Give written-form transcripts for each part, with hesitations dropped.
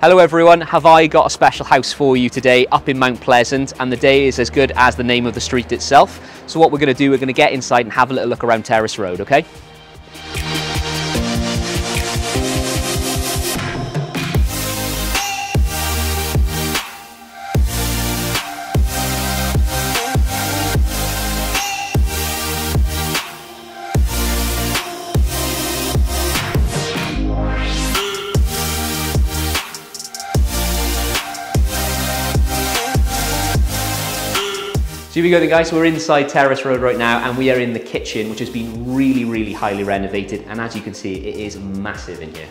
Hello everyone, have I got a special house for you today up in Mount Pleasant, and the day is as good as the name of the street itself. So what we're going to do, we're going to get inside and have a little look around Terrace Road, okay? So here we go then guys, so we're inside Terrace Road right now and we are in the kitchen, which has been really highly renovated, and as you can see it is massive in here.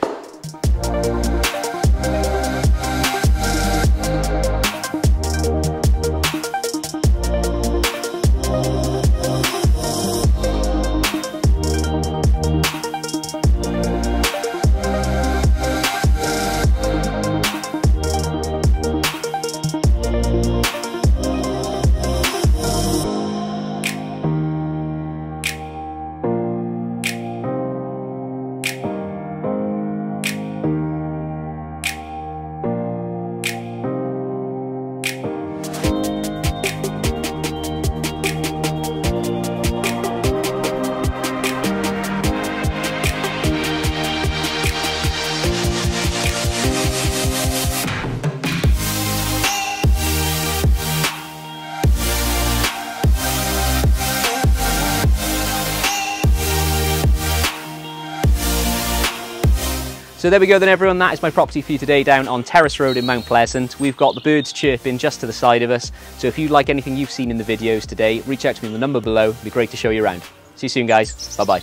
So there we go then everyone, that is my property for you today down on Terrace Road in Mount Pleasant. We've got the birds chirping just to the side of us, so if you like anything you've seen in the videos today, reach out to me on the number below, it'd be great to show you around. See you soon guys, bye bye.